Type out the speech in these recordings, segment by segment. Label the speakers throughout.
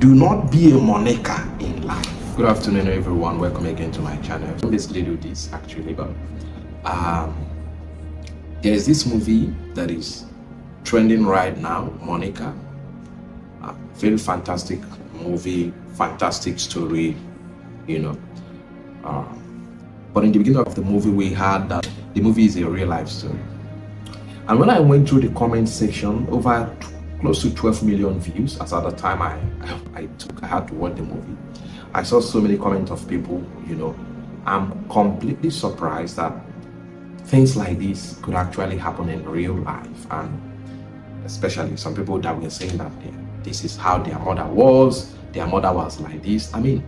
Speaker 1: Do not be a Monica in life. Good afternoon, everyone. Welcome again to my channel. I don't basically do this actually, but there is this movie that is trending right now, Monica. Very fantastic movie, fantastic story, you know. But in the beginning of the movie, we had that the movie is a real life story. And when I went through the comment section, over close to 12 million views, as at the time I had to watch the movie. I saw so many comments of people, you know. I'm completely surprised that things like this could actually happen in real life, and especially some people that were saying that this is how their mother was like this. I mean,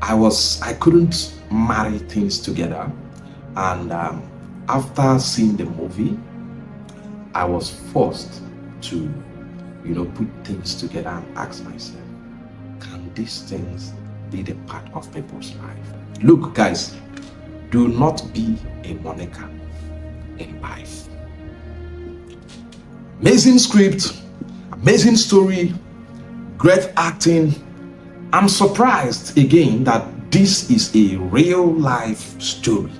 Speaker 1: I couldn't marry things together, and after seeing the movie, I was forced to, you know, put things together and ask myself, can these things be the part of people's life? Look, guys, do not be a Monica in life. Amazing script, amazing story, great acting. I'm surprised again that this is a real life story.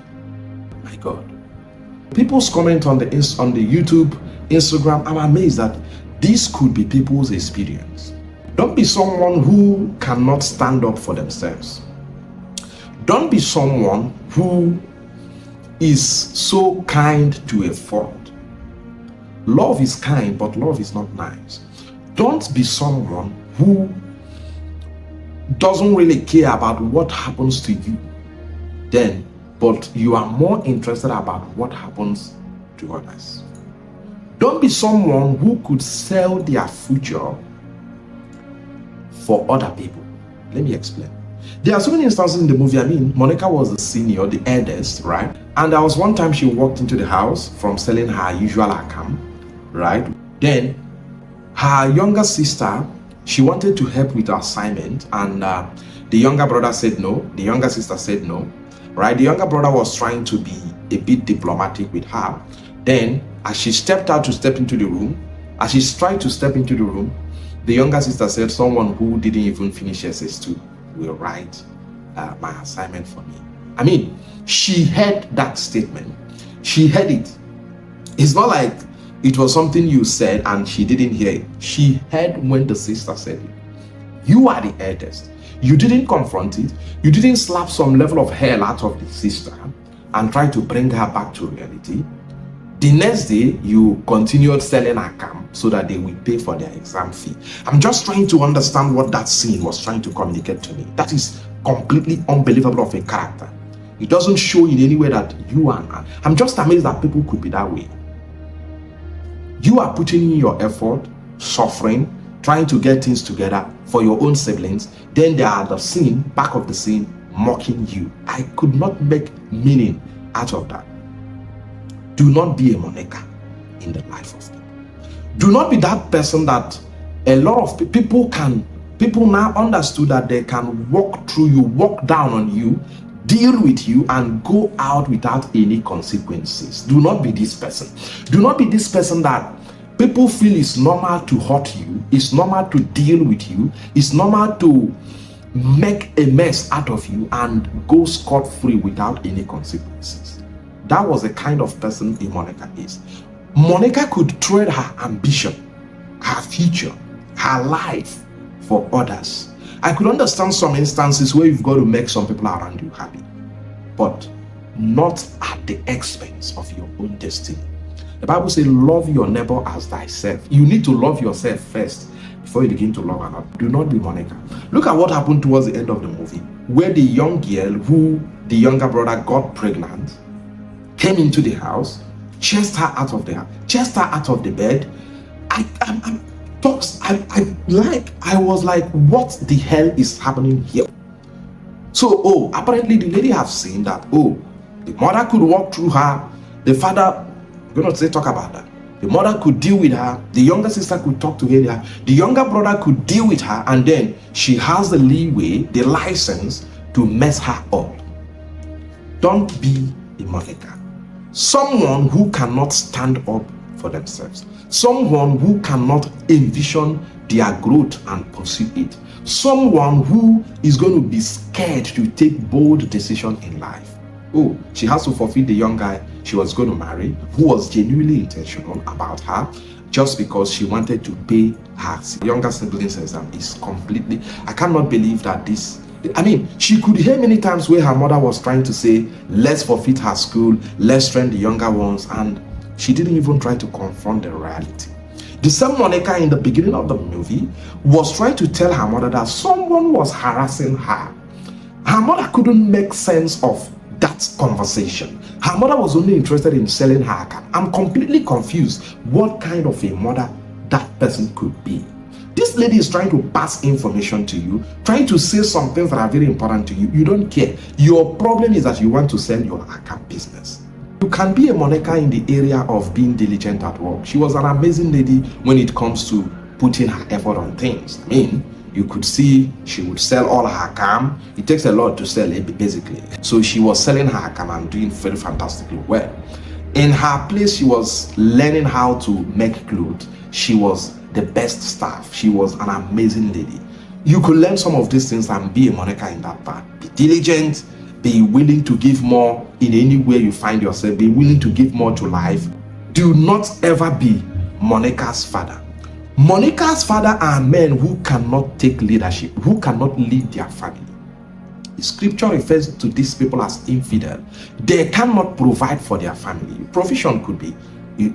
Speaker 1: My God. People's comment on the YouTube, Instagram, I'm amazed that this could be people's experience. Don't be someone who cannot stand up for themselves. Don't be someone who is so kind to a fault. Love is kind, but love is not nice. Don't be someone who doesn't really care about what happens to you but you are more interested about what happens to others. Don't be someone who could sell their future for other people. Let me explain. There are so many instances in the movie. I mean, Monica was the senior, the eldest, right? And there was one time she walked into the house from selling her usual account, right? Then her younger sister, she wanted to help with her assignment, and the younger brother said no. The younger sister said no, right? The younger brother was trying to be a bit diplomatic with her. Then, as she stepped out to step into the room, as she tried to step into the room, the younger sister said, someone who didn't even finish SS2 will write my assignment for me. I mean, she heard that statement. She heard it. It's not like it was something you said and she didn't hear it. She heard when the sister said it. You are the eldest. You didn't confront it. You didn't slap some level of hell out of the sister and try to bring her back to reality. The next day, you continued selling her camp so that they will pay for their exam fee. I'm just trying to understand what that scene was trying to communicate to me. That is completely unbelievable of a character. It doesn't show in any way that you are. I'm just amazed that people could be that way. You are putting in your effort, suffering, trying to get things together for your own siblings. Then there are the scene, back of the scene, mocking you. I could not make meaning out of that. Do not be a Monica in the life of people. Do not be that person that a lot of people now understood that they can walk through you, walk down on you, deal with you, and go out without any consequences. Do not be this person. Do not be this person that people feel it's normal to hurt you, it's normal to deal with you, it's normal to make a mess out of you and go scot-free without any consequences. That was the kind of person a Monica is. Monica could trade her ambition, her future, her life for others. I could understand some instances where you've got to make some people around you happy, but not at the expense of your own destiny. The Bible says, love your neighbor as thyself. You need to love yourself first before you begin to love another. Do not be Monica. Look at what happened towards the end of the movie, where the young girl who the younger brother got pregnant came into the house, chased her out of the bed. I was like, what the hell is happening here? So, apparently the lady have seen that, the mother could walk through her, the father, we're not say talk about that. The mother could deal with her, the younger sister could talk to her, the younger brother could deal with her, and then she has the leeway, the license to mess her up. Don't be a Monica. Someone who cannot stand up for themselves. Someone who cannot envision their growth and pursue it. Someone who is going to be scared to take bold decisions in life. Oh, she has to forfeit the young guy she was going to marry, who was genuinely intentional about her, just because she wanted to pay her younger siblings exam. Is completely, I cannot believe that this, I mean, she could hear many times where her mother was trying to say, let's forfeit her school, let's train the younger ones, and she didn't even try to confront the reality. The same Monica in the beginning of the movie was trying to tell her mother that someone was harassing her. Her mother couldn't make sense of that conversation. Her mother was only interested in selling her car. I'm completely confused what kind of a mother that person could be. This lady is trying to pass information to you, trying to say some things that are very important to you. You don't care. Your problem is that you want to sell your account business. You can be a Monica in the area of being diligent at work. She was an amazing lady when it comes to putting her effort on things. I mean, you could see she would sell all her cam. It takes a lot to sell it, basically. So she was selling her cam and doing very fantastically well. In her place, she was learning how to make clothes. She was the best staff. She was an amazing lady. You could learn some of these things and be a Monica in that part. Be diligent, be willing to give more in any way you find yourself, be willing to give more to life. Do not ever be Monica's father. Monica's father are men who cannot take leadership, who cannot lead their family. The scripture refers to these people as infidel. They cannot provide for their family. Provision could be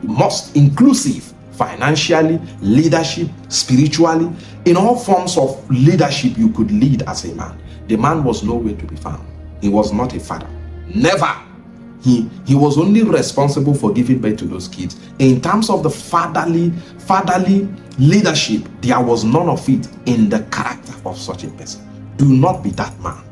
Speaker 1: most inclusive, financially, leadership, spiritually. In all forms of leadership you could lead as a man. The man was nowhere to be found. He was not a father. Never. He was only responsible for giving birth to those kids. In terms of the fatherly leadership, there was none of it in the character of such a person. Do not be that man.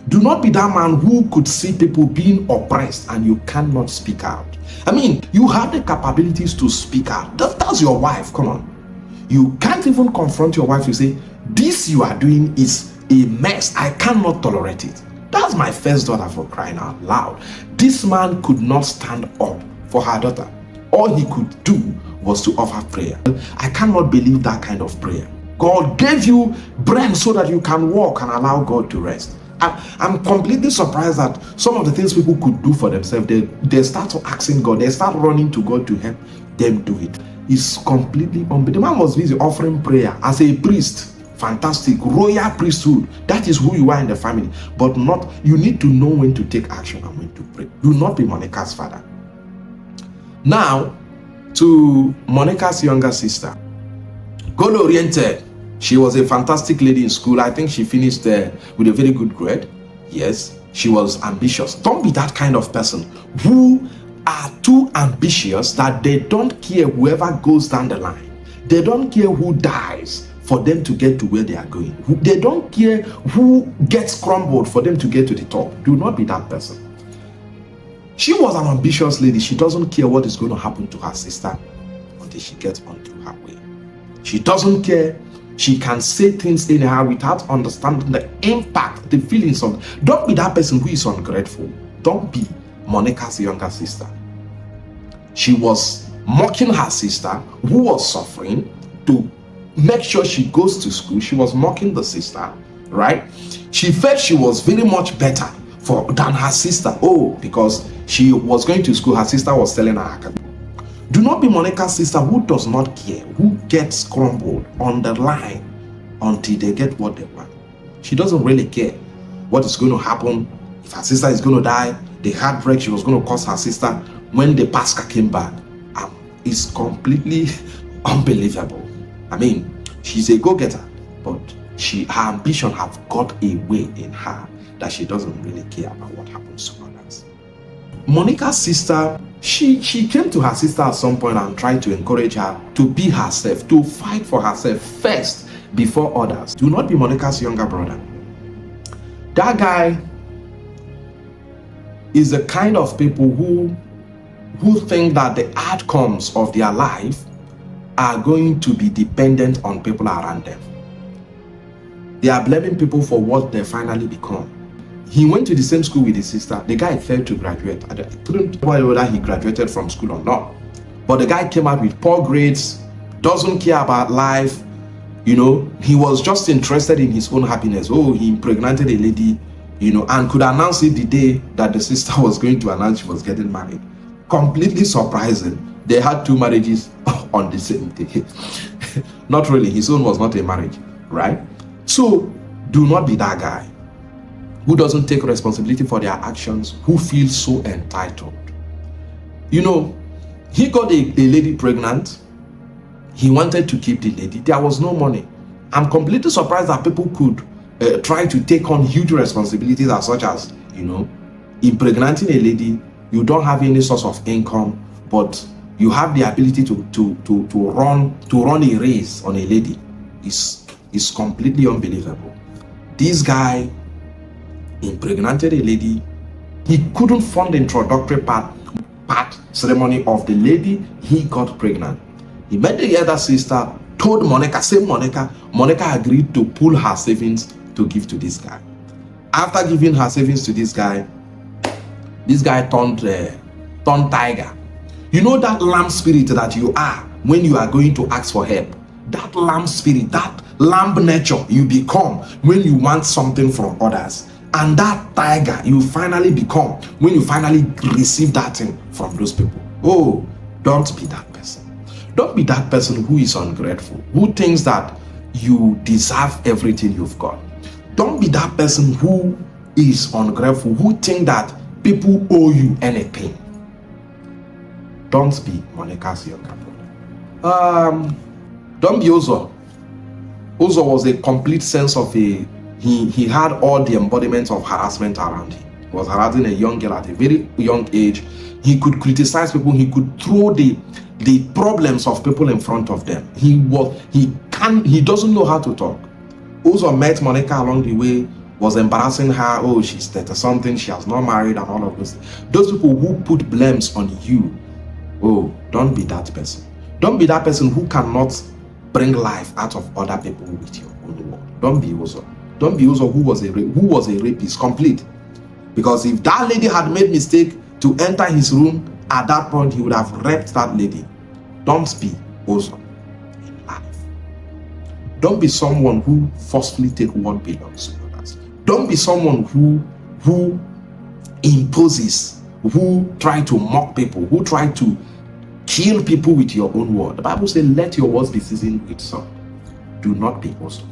Speaker 1: Do not be that man who could see people being oppressed and you cannot speak out. I mean, you have the capabilities to speak out. That's your wife. Come on. You can't even confront your wife. You say, this you are doing is a mess. I cannot tolerate it. That's my first daughter, for crying out loud. This man could not stand up for her daughter. All he could do was to offer prayer. I cannot believe that kind of prayer. God gave you brain so that you can walk and allow God to rest. I'm completely surprised that some of the things people could do for themselves, they start asking God, they start running to God to help them do it. It's completely unbelievable. The man was busy offering prayer as a priest. Fantastic, royal priesthood. That is who you are in the family. But not, you need to know when to take action and when to pray. Do not be Monica's father. Now, to Monica's younger sister, goal-oriented. She was a fantastic lady in school. I think she finished with a very good grade. Yes, she was ambitious. Don't be that kind of person who are too ambitious that they don't care whoever goes down the line. They don't care who dies for them to get to where they are going. They don't care who gets crumbled for them to get to the top. Do not be that person. She was an ambitious lady. She doesn't care what is going to happen to her sister until she gets onto her way. She doesn't care. She can say things anyhow without understanding the impact, the feelings of. Don't be that person who is ungrateful. Don't be Monica's younger sister. She was mocking her sister who was suffering to make sure she goes to school. She was mocking the sister, right? She felt she was very much better than her sister. Oh, because she was going to school, her sister was telling her. Do not be Monica's sister who does not care, who gets crumbled on the line until they get what they want. She doesn't really care what is going to happen. If her sister is going to die, the heartbreak she was going to cause her sister when the pastor came back is completely unbelievable. I mean, she's a go-getter, but her ambition have got a way in her that she doesn't really care about what happens to others. Monica's sister, she came to her sister at some point and tried to encourage her to be herself, to fight for herself first before others. Do not be Monica's younger brother. That guy is the kind of people who think that the outcomes of their life are going to be dependent on people around them. They are blaming people for what they finally become. He went to the same school with his sister. The guy failed to graduate. I couldn't tell whether he graduated from school or not. But the guy came out with poor grades, doesn't care about life, He was just interested in his own happiness. Oh, he impregnated a lady, and could announce it the day that the sister was going to announce she was getting married. Completely surprising. They had 2 marriages on the same day. Not really. His own was not a marriage, right? So do not be that guy who doesn't take responsibility for their actions, who feels so entitled. He got a lady pregnant. He wanted to keep the lady. There was no money. I'm completely surprised that people could try to take on huge responsibilities as such as, impregnating a lady. You don't have any source of income, but you have the ability to run a race on a lady. Is completely unbelievable. This guy impregnated a lady. He couldn't fund the introductory part ceremony of the lady he got pregnant. He met the other sister, told Monica, Monica agreed to pull her savings to give to this guy. After giving her savings to this guy turned tiger. That lamb spirit that you are when you are going to ask for help. That lamb spirit, that lamb nature you become when you want something from others. And that tiger you finally become when you finally receive that thing from those people. Oh, don't be that person. Don't be that person who is ungrateful, who thinks that you deserve everything you've got. Don't be that person who is ungrateful, who think that people owe you anything. Don't be Monica's younger brother. Don't be Uzo. Uzo was a complete sense of he had all the embodiments of harassment around him. He was harassing a young girl at a very young age. He could criticize people. He could throw the problems of people in front of them. He doesn't know how to talk. Uzo met Monica along the way, was embarrassing her. Oh, she's 30 something, she has not married, and all of those. Those people who put blames on you. Oh, don't be that person. Don't be that person who cannot bring life out of other people with your own word. Don't be Uzo. Don't be Uzo who was a rapist, complete. Because if that lady had made mistake to enter his room, at that point he would have raped that lady. Don't be Uzo in life. Don't be someone who forcefully take what belongs to others. Don't be someone who imposes, who try to mock people, who try to kill people with your own word. The Bible says, let your words be seasoned with salt. Do not be Uzo.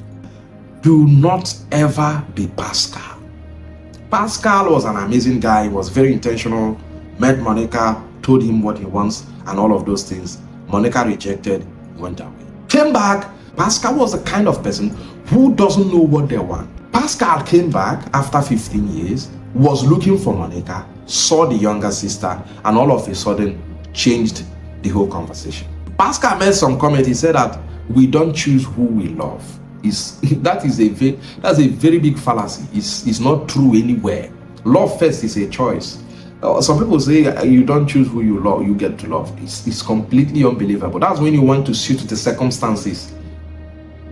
Speaker 1: Do not ever be Pascal. Pascal was an amazing guy. He was very intentional. Met Monica, told him what he wants and all of those things. Monica rejected, went away. Came back. Pascal was the kind of person who doesn't know what they want. Pascal came back after 15 years, was looking for Monica, saw the younger sister, and all of a sudden changed the whole conversation. Pascal made some comment. He said that we don't choose who we love. That's a very big fallacy. It's not true anywhere. Love first is a choice. Some people say you don't choose who you love, you get to love. It's completely unbelievable. That's when you want to suit the circumstances.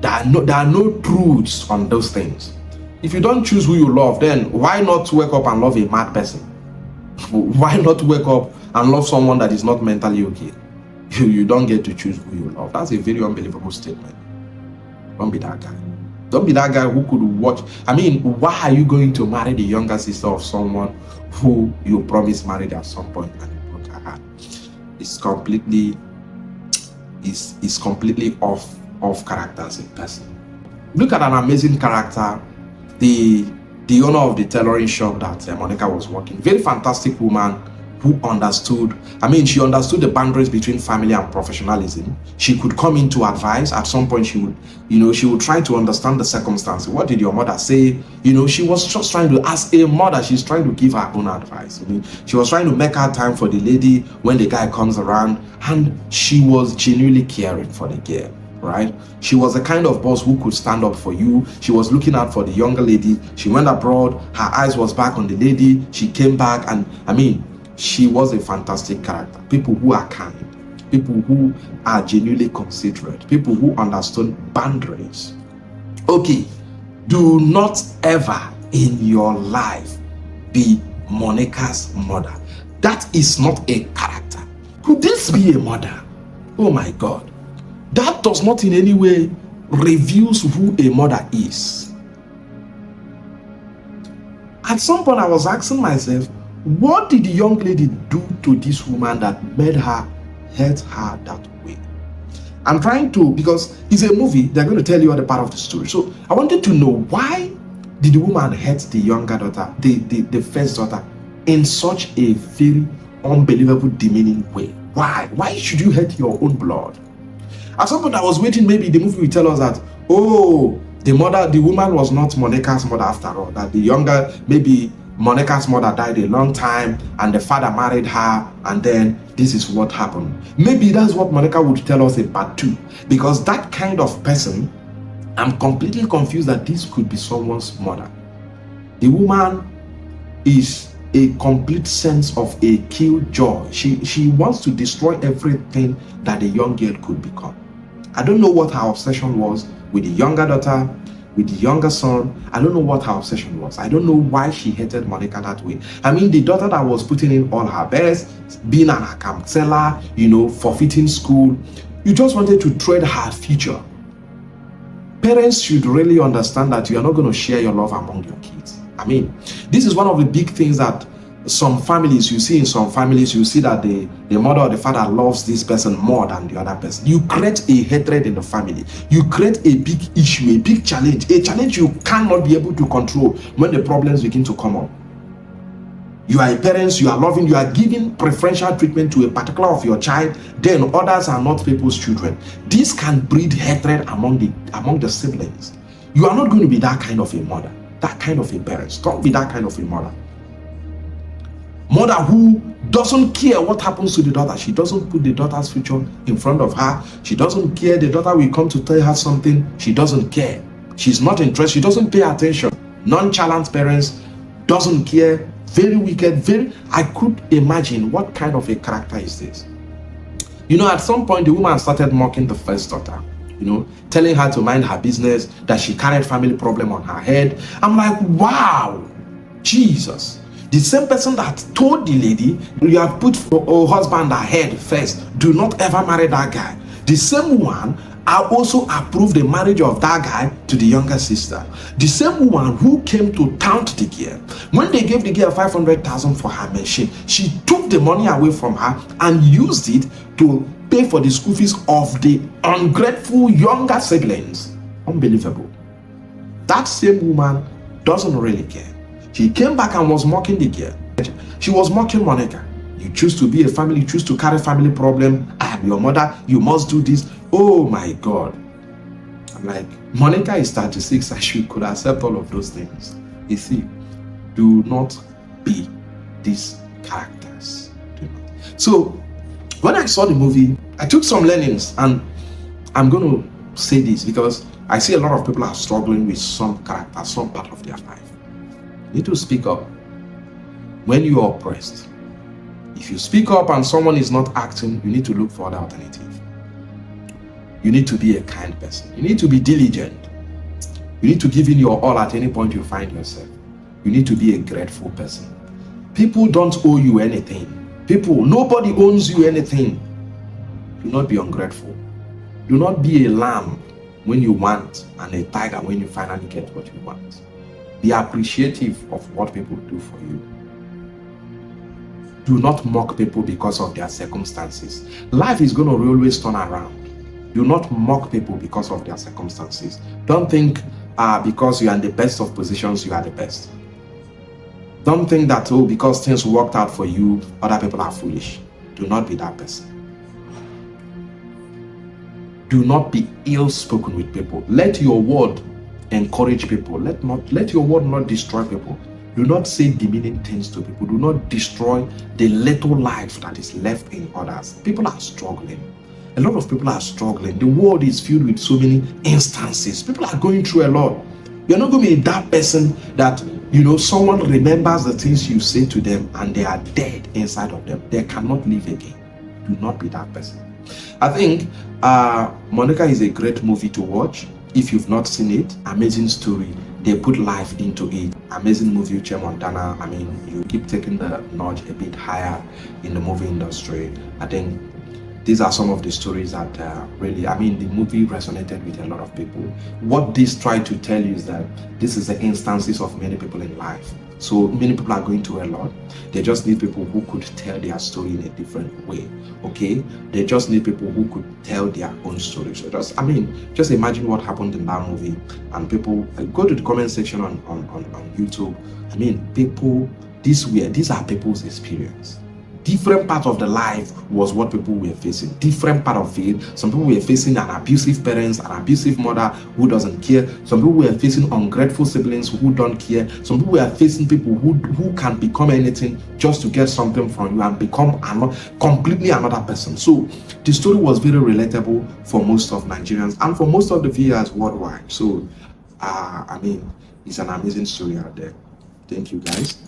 Speaker 1: There are no truths on those things. If you don't choose who you love, then why not wake up and love a mad person? Why not wake up and love someone that is not mentally okay? You don't get to choose who you love. That's a very unbelievable statement. Don't be that guy. Don't be that guy who could watch. I mean, why are you going to marry the younger sister of someone who you promised marriage at some point and you broke her heart? It's completely off character as a person. Look at an amazing character, the owner of the tailoring shop that Monica was working. Very fantastic woman who understood. I mean, she understood the boundaries between family and professionalism. She could come in to advise. At some point, she would try to understand the circumstances. What did your mother say? She was just trying to, as a mother, she's trying to give her own advice. I mean, she was trying to make her time for the lady when the guy comes around, and she was genuinely caring for the girl. Right? She was the kind of boss who could stand up for you. She was looking out for the younger lady. She went abroad. Her eyes was back on the lady. She came back, and I mean, she was a fantastic character. People who are kind, people who are genuinely considerate, people who understand boundaries. Okay, do not ever in your life be Monica's mother. That is not a character. Could this be a mother? Oh my God. That does not in any way reveals who a mother is. At some point, I was asking myself, what did the young lady do to this woman that made her hurt her that way? I'm trying to, because it's a movie, they're going to tell you other part of the story. So I wanted to know, why did the woman hurt the younger daughter, the first daughter, in such a very unbelievable, demeaning way? Why? Why should you hurt your own blood? At some point, I was waiting, maybe the movie will tell us that, oh, the woman was not Monica's mother after all, that the younger, maybe Monica's mother died a long time and the father married her, and then this is what happened. Maybe that's what Monica would tell us in part 2, because that kind of person, I'm completely confused that this could be someone's mother. The woman is a complete sense of a killjoy. She wants to destroy everything that the young girl could become. I don't know what her obsession was with the younger daughter, with the younger son. I don't know what her obsession was. I don't know why she hated Monica that way. I mean, the daughter that was putting in all her best, being an account seller, forfeiting school, you just wanted to trade her future. Parents should really understand that you are not going to share your love among your kids. I mean, this is one of the big things that some families, you see that the mother or the father loves this person more than the other person. You create a hatred in the family. You create a big issue, a big challenge, a challenge you cannot be able to control when the problems begin to come up. You are a parent, you are loving, you are giving preferential treatment to a particular of your child, then others are not people's children. This can breed hatred among the siblings. You are not going to be that kind of a mother, that kind of a parent. Don't be that kind of a mother. Mother who doesn't care what happens to the daughter. She doesn't put the daughter's future in front of her. She doesn't care. The daughter will come to tell her something. She doesn't care. She's not interested. She doesn't pay attention. Nonchalant parents, doesn't care. Very wicked. I could imagine what kind of a character is this. At some point, the woman started mocking the first daughter. Telling her to mind her business, that she carried family problem on her head. I'm like, wow, Jesus. The same person that told the lady, you have put your husband ahead first, do not ever marry that guy. The same one also approved the marriage of that guy to the younger sister. The same woman who came to taunt the girl. When they gave the girl 500,000 for her machine, she took the money away from her and used it to pay for the school fees of the ungrateful younger siblings. Unbelievable. That same woman doesn't really care. She came back and was mocking the girl. She was mocking Monica. You choose to be a family, you choose to carry family problem. I am your mother, you must do this. Oh my God. I'm like, Monica is 36 and she could accept all of those things. You see, do not be these characters. Do not. So, when I saw the movie, I took some learnings, and I'm going to say this because I see a lot of people are struggling with some character, some part of their life. You need to speak up when you are oppressed. If you speak up and someone is not acting, you need to look for an alternative. You need to be a kind person. You need to be diligent. You need to give in your all at any point you find yourself. You need to be a grateful person. People don't owe you anything. Nobody owns you anything. Do not be ungrateful. Do not be a lamb when you want and a tiger when you finally get what you want. Be appreciative of what people do for you. Do not mock people because of their circumstances. Life is going to always turn around. Do not mock people because of their circumstances. Don't think because you are in the best of positions, you are the best. Don't think that, because things worked out for you, other people are foolish. Do not be that person. Do not be ill-spoken with people. Let your word encourage people. Let your word not destroy people. Do not say demeaning things to people. Do not destroy the little life that is left in others. People are struggling. A lot of people are struggling. The world is filled with so many instances. People are going through a lot. You're not going to be that person that, someone remembers the things you say to them and they are dead inside of them. They cannot live again. Do not be that person. I think Monica is a great movie to watch. If you've not seen it, amazing story. They put life into it. Amazing movie, Uche Montana. I mean, you keep taking the notch a bit higher in the movie industry. I think these are some of the stories that really, I mean, the movie resonated with a lot of people. What this tried to tell you is that this is the instances of many people in life. So many people are going through a lot. They just need people who could tell their story in a different way. Okay, they just need people who could tell their own story. So just imagine what happened in that movie. And people go to the comment section on YouTube. I mean, people, these are people's experience. Different part of the life was what people were facing. Different part of it. Some people were facing an abusive parents, an abusive mother who doesn't care. Some people were facing ungrateful siblings who don't care. Some people were facing people who can become anything just to get something from you and become completely another person. So the story was very relatable for most of Nigerians and for most of the viewers worldwide. So I mean, it's an amazing story out there. Thank you, guys.